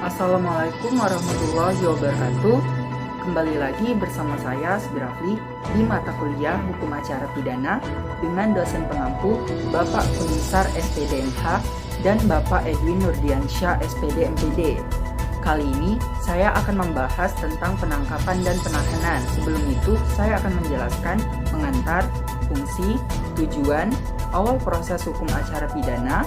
Assalamualaikum warahmatullahi wabarakatuh. Kembali lagi bersama saya, Sbirafli, di mata kuliah Hukum Acara Pidana dengan dosen pengampu Bapak Komisar SPDMH dan Bapak Edwin Nurdiansyah SPD MPD. Kali ini saya akan membahas tentang penangkapan dan penahanan. Sebelum itu, saya akan menjelaskan pengantar, fungsi, tujuan, awal proses hukum acara pidana,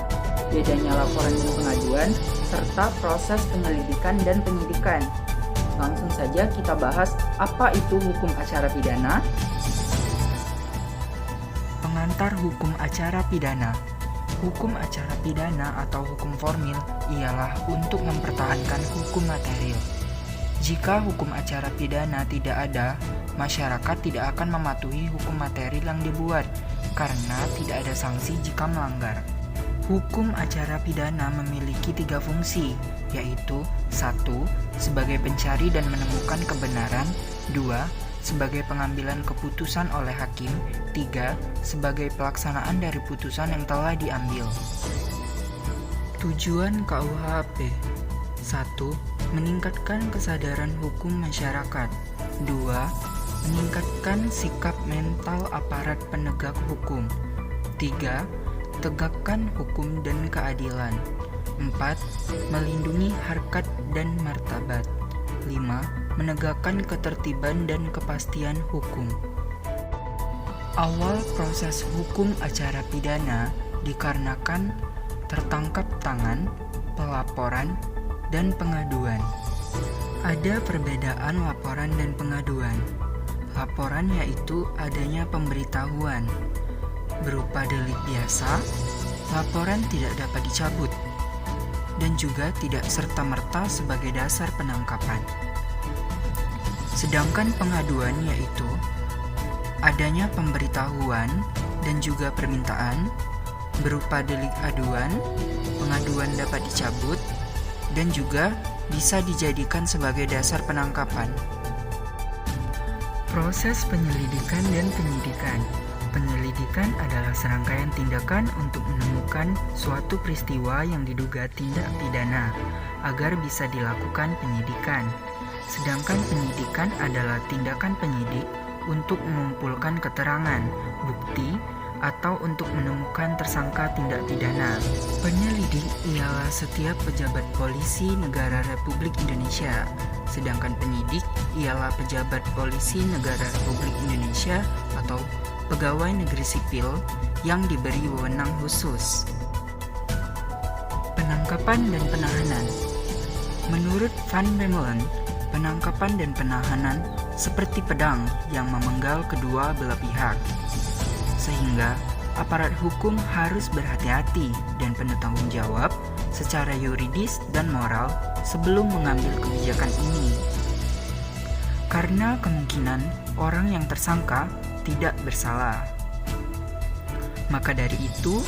bedanya laporan dan pengaduan, serta proses penyelidikan dan penyidikan. Langsung saja kita bahas apa itu hukum acara pidana. Pengantar hukum acara pidana. Hukum acara pidana atau hukum formil ialah untuk mempertahankan hukum material. Jika hukum acara pidana tidak ada, masyarakat tidak akan mematuhi hukum material yang dibuat karena tidak ada sanksi jika melanggar. Hukum acara pidana memiliki 3 fungsi, yaitu 1. Sebagai pencari dan menemukan kebenaran, 2. Sebagai pengambilan keputusan oleh hakim, 3. Sebagai pelaksanaan dari putusan yang telah diambil. Tujuan KUHP: 1. Meningkatkan kesadaran hukum masyarakat. 2. Meningkatkan sikap mental aparat penegak hukum. 3. Tegakkan hukum dan keadilan. 4. Melindungi harkat dan martabat. 5. Menegakkan ketertiban dan kepastian hukum. Awal proses hukum acara pidana dikarenakan tertangkap tangan, pelaporan, dan pengaduan. Ada perbedaan laporan dan pengaduan. Laporan yaitu adanya pemberitahuan. Berupa delik biasa, laporan tidak dapat dicabut dan juga tidak serta-merta sebagai dasar penangkapan. Sedangkan pengaduan yaitu adanya pemberitahuan dan juga permintaan berupa delik aduan, pengaduan dapat dicabut dan juga bisa dijadikan sebagai dasar penangkapan. Proses penyelidikan dan penyidikan. Penyelidikan adalah serangkaian tindakan untuk menemukan suatu peristiwa yang diduga tindak pidana agar bisa dilakukan penyidikan. Sedangkan penyidikan adalah tindakan penyidik untuk mengumpulkan keterangan, bukti, atau untuk menemukan tersangka tindak pidana. Penyelidik ialah setiap pejabat polisi negara Republik Indonesia. Sedangkan penyidik ialah pejabat polisi negara Republik Indonesia atau pegawai negeri sipil yang diberi wewenang khusus. Penangkapan dan penahanan. Menurut Van Bemmelen, penangkapan dan penahanan seperti pedang yang memenggal kedua belah pihak, sehingga aparat hukum harus berhati-hati dan penuh tanggung jawab secara yuridis dan moral sebelum mengambil kebijakan ini. Karena kemungkinan orang yang tersangka tidak bersalah. Maka dari itu,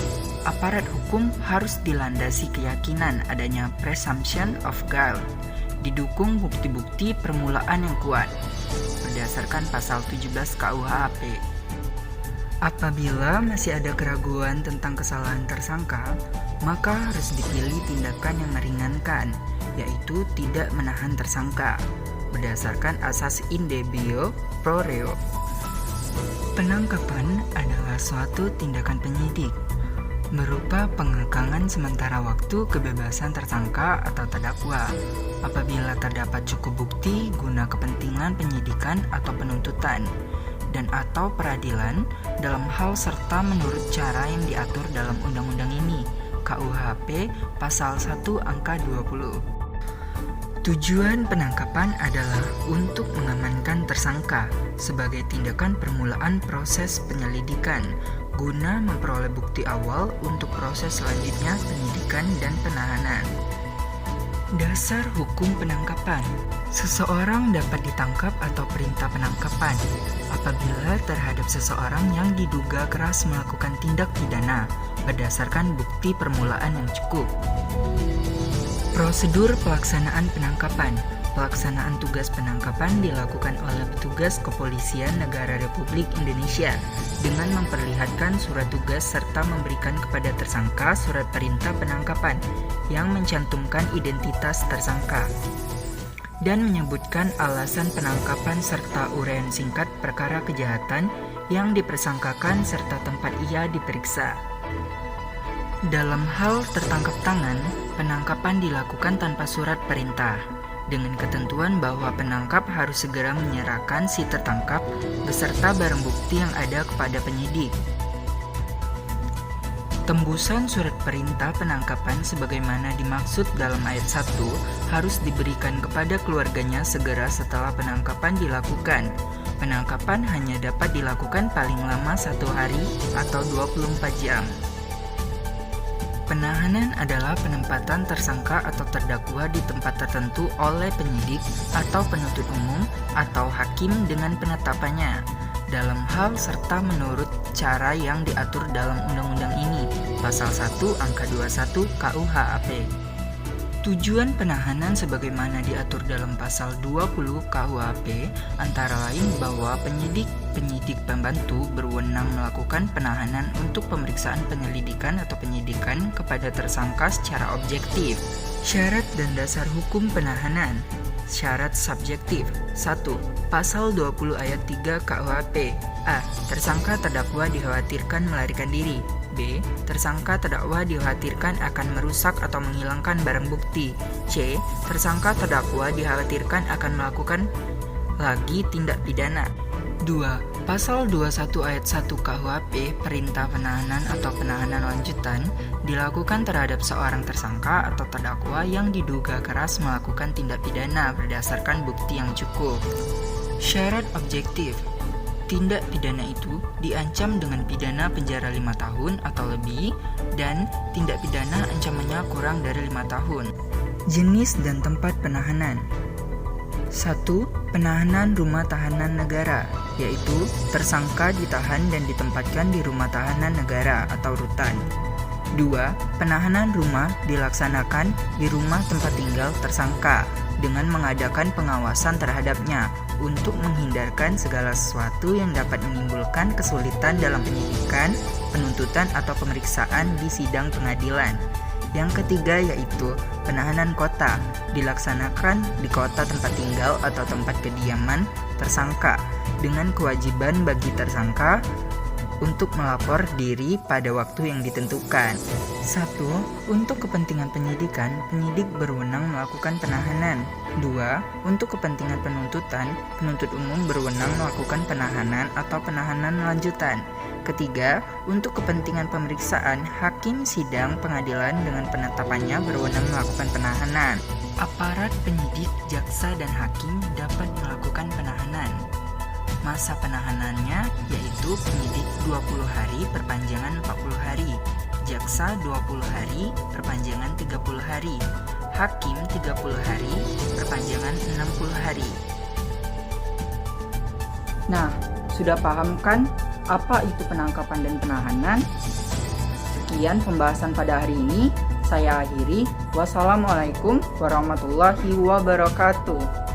aparat hukum harus dilandasi keyakinan adanya presumption of guilt, didukung bukti-bukti permulaan yang kuat, berdasarkan pasal 17 KUHP. Apabila masih ada keraguan tentang kesalahan tersangka, maka harus dipilih tindakan yang meringankan, yaitu tidak menahan tersangka, berdasarkan asas in debio pro reo. Penangkapan adalah suatu tindakan penyidik, berupa pengekangan sementara waktu kebebasan tersangka atau terdakwa apabila terdapat cukup bukti guna kepentingan penyidikan atau penuntutan dan atau peradilan dalam hal serta menurut cara yang diatur dalam undang-undang ini, KUHP pasal 1 angka 20. Tujuan penangkapan adalah untuk mengamankan tersangka sebagai tindakan permulaan proses penyelidikan guna memperoleh bukti awal untuk proses selanjutnya penyidikan dan penahanan. Dasar hukum penangkapan. Seseorang dapat ditangkap atau perintah penangkapan apabila terhadap seseorang yang diduga keras melakukan tindak pidana berdasarkan bukti permulaan yang cukup. Prosedur pelaksanaan penangkapan. Pelaksanaan tugas penangkapan dilakukan oleh petugas Kepolisian Negara Republik Indonesia dengan memperlihatkan surat tugas serta memberikan kepada tersangka surat perintah penangkapan yang mencantumkan identitas tersangka dan menyebutkan alasan penangkapan serta uraian singkat perkara kejahatan yang dipersangkakan serta tempat ia diperiksa. Dalam hal tertangkap tangan, penangkapan dilakukan tanpa surat perintah, dengan ketentuan bahwa penangkap harus segera menyerahkan si tertangkap beserta barang bukti yang ada kepada penyidik. Tembusan surat perintah penangkapan sebagaimana dimaksud dalam ayat 1 harus diberikan kepada keluarganya segera setelah penangkapan dilakukan. Penangkapan hanya dapat dilakukan paling lama 1 hari atau 24 jam. Penahanan adalah penempatan tersangka atau terdakwa di tempat tertentu oleh penyidik atau penuntut umum atau hakim dengan penetapannya dalam hal serta menurut cara yang diatur dalam undang-undang ini, Pasal 1 Angka 21 KUHP. Tujuan penahanan sebagaimana diatur dalam Pasal 20 KUHP antara lain bahwa penyidik pembantu berwenang melakukan penahanan untuk pemeriksaan penyelidikan atau penyidikan kepada tersangka secara objektif. Syarat dan dasar hukum penahanan. Syarat subjektif. 1. Pasal 20 ayat 3 KUHP. A. Tersangka terdakwa dikhawatirkan melarikan diri. B. Tersangka terdakwa dikhawatirkan akan merusak atau menghilangkan barang bukti. C. Tersangka terdakwa dikhawatirkan akan melakukan lagi tindak pidana. 2. Pasal 21 ayat 1 KUHP perintah penahanan atau penahanan lanjutan dilakukan terhadap seorang tersangka atau terdakwa yang diduga keras melakukan tindak pidana berdasarkan bukti yang cukup. Syarat objektif. Tindak pidana itu diancam dengan pidana penjara 5 tahun atau lebih dan tindak pidana ancamannya kurang dari 5 tahun. Jenis dan tempat penahanan. 1. Penahanan rumah tahanan negara, yaitu tersangka ditahan dan ditempatkan di rumah tahanan negara atau rutan. 2. Penahanan rumah dilaksanakan di rumah tempat tinggal tersangka dengan mengadakan pengawasan terhadapnya untuk menghindarkan segala sesuatu yang dapat menimbulkan kesulitan dalam penyidikan, penuntutan, atau pemeriksaan di sidang pengadilan. Yang ketiga yaitu penahanan kota, dilaksanakan di kota tempat tinggal atau tempat kediaman tersangka dengan kewajiban bagi tersangka untuk melapor diri pada waktu yang ditentukan. 1. Untuk kepentingan penyidikan, penyidik berwenang melakukan penahanan. 2. Untuk kepentingan penuntutan, penuntut umum berwenang melakukan penahanan atau penahanan lanjutan. Ketiga, untuk kepentingan pemeriksaan, hakim sidang pengadilan dengan penetapannya berwenang melakukan penahanan. Aparat penyidik, jaksa, dan hakim dapat melakukan penahanan. Masa penahanannya yaitu penyidik 20 hari perpanjangan 40 hari, jaksa 20 hari perpanjangan 30 hari, hakim 30 hari perpanjangan 60 hari. Nah, sudah paham kan apa itu penangkapan dan penahanan? Sekian pembahasan pada hari ini. Saya akhiri. Wassalamualaikum warahmatullahi wabarakatuh.